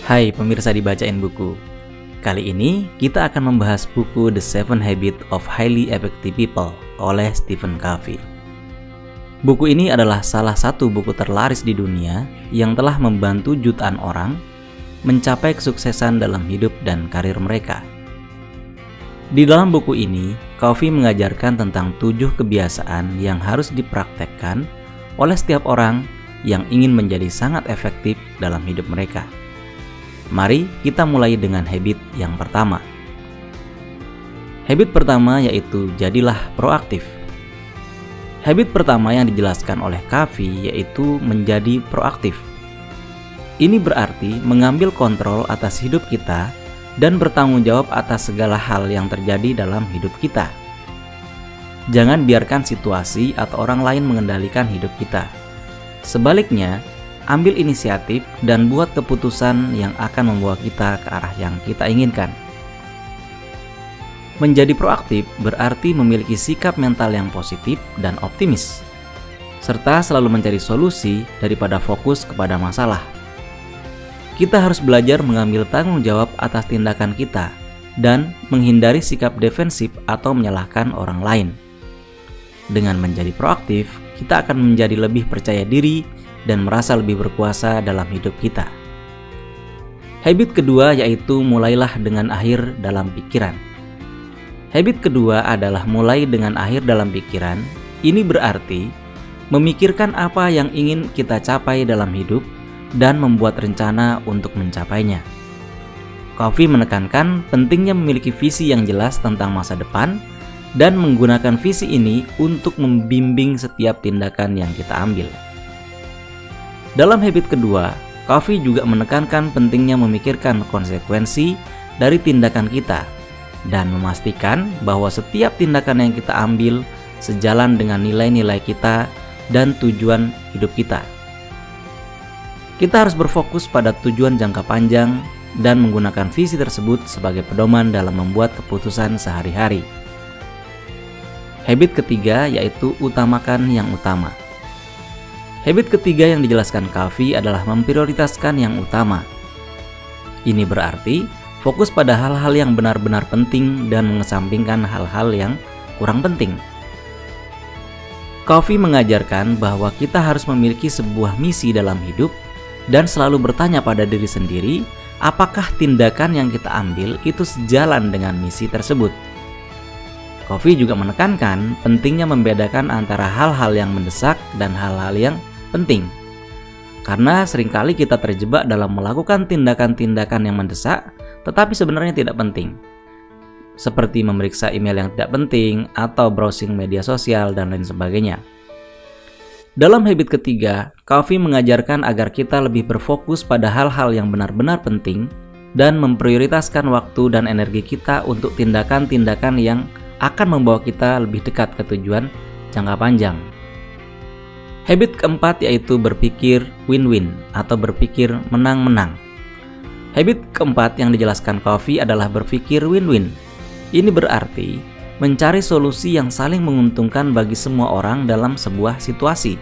Hai pemirsa Dibacain Buku. Kali ini kita akan membahas buku The 7 Habits of Highly Effective People oleh Stephen Covey. Buku ini adalah salah satu buku terlaris di dunia yang telah membantu jutaan orang mencapai kesuksesan dalam hidup dan karir mereka. Di dalam buku ini, Covey mengajarkan tentang 7 kebiasaan yang harus dipraktekkan oleh setiap orang yang ingin menjadi sangat efektif dalam hidup mereka. Mari kita mulai dengan habit yang pertama. Habit pertama yaitu jadilah proaktif. Habit pertama yang dijelaskan oleh Covey yaitu menjadi proaktif. Ini berarti mengambil kontrol atas hidup kita dan bertanggung jawab atas segala hal yang terjadi dalam hidup kita. Jangan biarkan situasi atau orang lain mengendalikan hidup kita. Sebaliknya, ambil inisiatif dan buat keputusan yang akan membawa kita ke arah yang kita inginkan. Menjadi proaktif berarti memiliki sikap mental yang positif dan optimis, serta selalu mencari solusi daripada fokus kepada masalah. Kita harus belajar mengambil tanggung jawab atas tindakan kita dan menghindari sikap defensif atau menyalahkan orang lain. Dengan menjadi proaktif, kita akan menjadi lebih percaya diri dan merasa lebih berkuasa dalam hidup kita. Habit kedua yaitu mulailah dengan akhir dalam pikiran. Habit kedua adalah mulai dengan akhir dalam pikiran. Ini berarti memikirkan apa yang ingin kita capai dalam hidup dan membuat rencana untuk mencapainya. Covey menekankan pentingnya memiliki visi yang jelas tentang masa depan dan menggunakan visi ini untuk membimbing setiap tindakan yang kita ambil. Dalam habit kedua, Covey juga menekankan pentingnya memikirkan konsekuensi dari tindakan kita dan memastikan bahwa setiap tindakan yang kita ambil sejalan dengan nilai-nilai kita dan tujuan hidup kita. Kita harus berfokus pada tujuan jangka panjang dan menggunakan visi tersebut sebagai pedoman dalam membuat keputusan sehari-hari. Habit ketiga yaitu utamakan yang utama. Habit ketiga yang dijelaskan Covey adalah memprioritaskan yang utama. Ini berarti fokus pada hal-hal yang benar-benar penting dan mengesampingkan hal-hal yang kurang penting. Covey mengajarkan bahwa kita harus memiliki sebuah misi dalam hidup dan selalu bertanya pada diri sendiri, apakah tindakan yang kita ambil itu sejalan dengan misi tersebut. Covey juga menekankan pentingnya membedakan antara hal-hal yang mendesak dan hal-hal yang penting. Karena seringkali kita terjebak dalam melakukan tindakan-tindakan yang mendesak, tetapi sebenarnya tidak penting. Seperti memeriksa email yang tidak penting, atau browsing media sosial, dan lain sebagainya. Dalam habit ketiga, Covey mengajarkan agar kita lebih berfokus pada hal-hal yang benar-benar penting dan memprioritaskan waktu dan energi kita untuk tindakan-tindakan yang akan membawa kita lebih dekat ke tujuan jangka panjang. Habit keempat yaitu berpikir win-win atau berpikir menang-menang. Habit keempat yang dijelaskan Covey adalah berpikir win-win. Ini berarti mencari solusi yang saling menguntungkan bagi semua orang dalam sebuah situasi.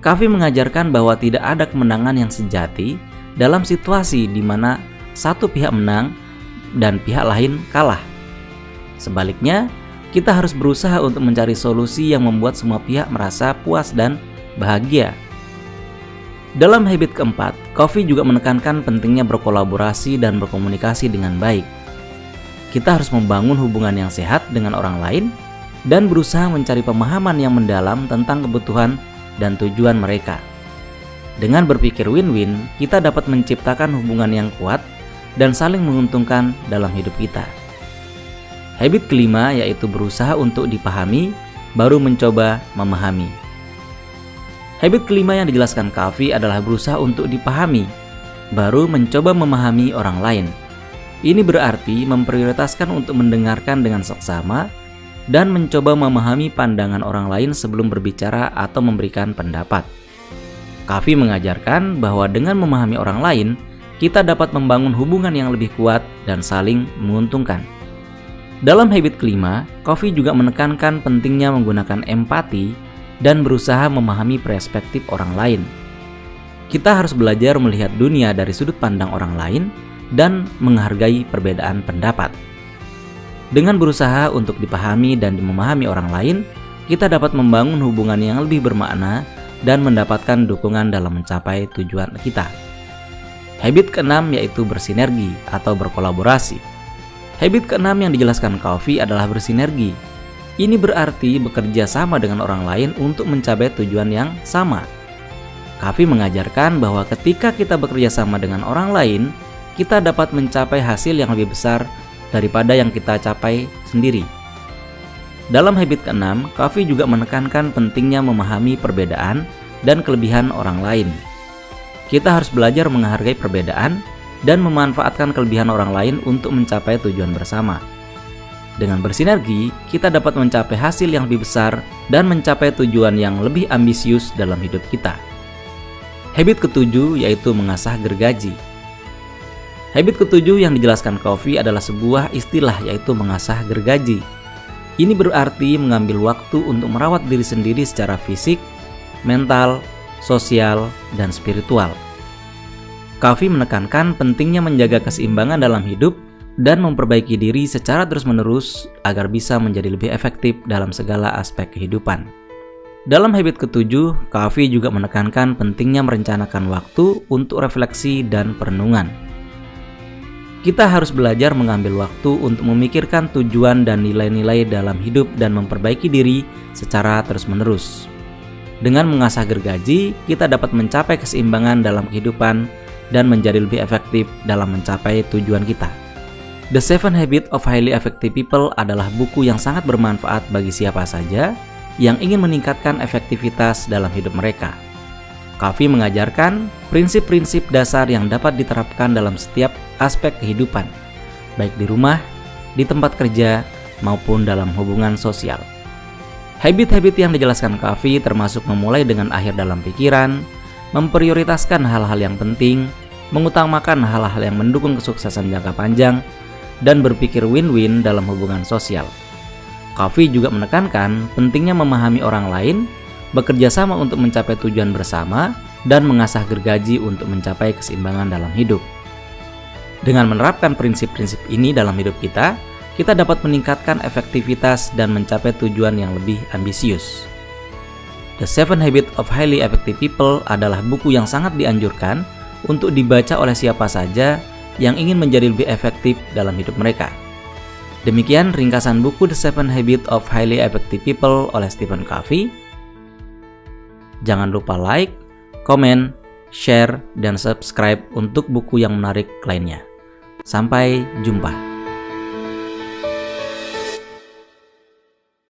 Covey mengajarkan bahwa tidak ada kemenangan yang sejati dalam situasi di mana satu pihak menang dan pihak lain kalah. Sebaliknya, kita harus berusaha untuk mencari solusi yang membuat semua pihak merasa puas dan bahagia. Dalam habit keempat, Covey juga menekankan pentingnya berkolaborasi dan berkomunikasi dengan baik. Kita harus membangun hubungan yang sehat dengan orang lain dan berusaha mencari pemahaman yang mendalam tentang kebutuhan dan tujuan mereka. Dengan berpikir win-win, kita dapat menciptakan hubungan yang kuat dan saling menguntungkan dalam hidup kita. Habit kelima yaitu berusaha untuk dipahami, baru mencoba memahami. Habit kelima yang dijelaskan Covey adalah berusaha untuk dipahami, baru mencoba memahami orang lain. Ini berarti memprioritaskan untuk mendengarkan dengan seksama dan mencoba memahami pandangan orang lain sebelum berbicara atau memberikan pendapat. Covey mengajarkan bahwa dengan memahami orang lain, kita dapat membangun hubungan yang lebih kuat dan saling menguntungkan. Dalam habit kelima, Covey juga menekankan pentingnya menggunakan empati dan berusaha memahami perspektif orang lain. Kita harus belajar melihat dunia dari sudut pandang orang lain dan menghargai perbedaan pendapat. Dengan berusaha untuk dipahami dan memahami orang lain, kita dapat membangun hubungan yang lebih bermakna dan mendapatkan dukungan dalam mencapai tujuan kita. Habit keenam yaitu bersinergi atau berkolaborasi. Habit keenam yang dijelaskan Covey adalah bersinergi. Ini berarti bekerja sama dengan orang lain untuk mencapai tujuan yang sama. Covey mengajarkan bahwa ketika kita bekerja sama dengan orang lain, kita dapat mencapai hasil yang lebih besar daripada yang kita capai sendiri. Dalam habit keenam, Covey juga menekankan pentingnya memahami perbedaan dan kelebihan orang lain. Kita harus belajar menghargai perbedaan dan memanfaatkan kelebihan orang lain untuk mencapai tujuan bersama. Dengan bersinergi, kita dapat mencapai hasil yang lebih besar dan mencapai tujuan yang lebih ambisius dalam hidup kita. Habit ketujuh yaitu mengasah gergaji. Habit ketujuh yang dijelaskan Covey adalah sebuah istilah yaitu mengasah gergaji. Ini berarti mengambil waktu untuk merawat diri sendiri secara fisik, mental, sosial, dan spiritual. Covey menekankan pentingnya menjaga keseimbangan dalam hidup dan memperbaiki diri secara terus-menerus agar bisa menjadi lebih efektif dalam segala aspek kehidupan. Dalam habit ketujuh, Covey juga menekankan pentingnya merencanakan waktu untuk refleksi dan perenungan. Kita harus belajar mengambil waktu untuk memikirkan tujuan dan nilai-nilai dalam hidup dan memperbaiki diri secara terus-menerus. Dengan mengasah gergaji, kita dapat mencapai keseimbangan dalam kehidupan dan menjadi lebih efektif dalam mencapai tujuan kita. The 7 Habits of Highly Effective People adalah buku yang sangat bermanfaat bagi siapa saja yang ingin meningkatkan efektivitas dalam hidup mereka. Covey mengajarkan prinsip-prinsip dasar yang dapat diterapkan dalam setiap aspek kehidupan, baik di rumah, di tempat kerja, maupun dalam hubungan sosial. Habit-habit yang dijelaskan Covey termasuk memulai dengan akhir dalam pikiran, memprioritaskan hal-hal yang penting, mengutamakan hal-hal yang mendukung kesuksesan jangka panjang, dan berpikir win-win dalam hubungan sosial. Covey juga menekankan pentingnya memahami orang lain, bekerja sama untuk mencapai tujuan bersama, dan mengasah gergaji untuk mencapai keseimbangan dalam hidup. Dengan menerapkan prinsip-prinsip ini dalam hidup kita dapat meningkatkan efektivitas dan mencapai tujuan yang lebih ambisius. The 7 Habits of Highly Effective People adalah buku yang sangat dianjurkan untuk dibaca oleh siapa saja yang ingin menjadi lebih efektif dalam hidup mereka. Demikian ringkasan buku The 7 Habits of Highly Effective People oleh Stephen Covey. Jangan lupa like, komen, share, dan subscribe untuk buku yang menarik lainnya. Sampai jumpa.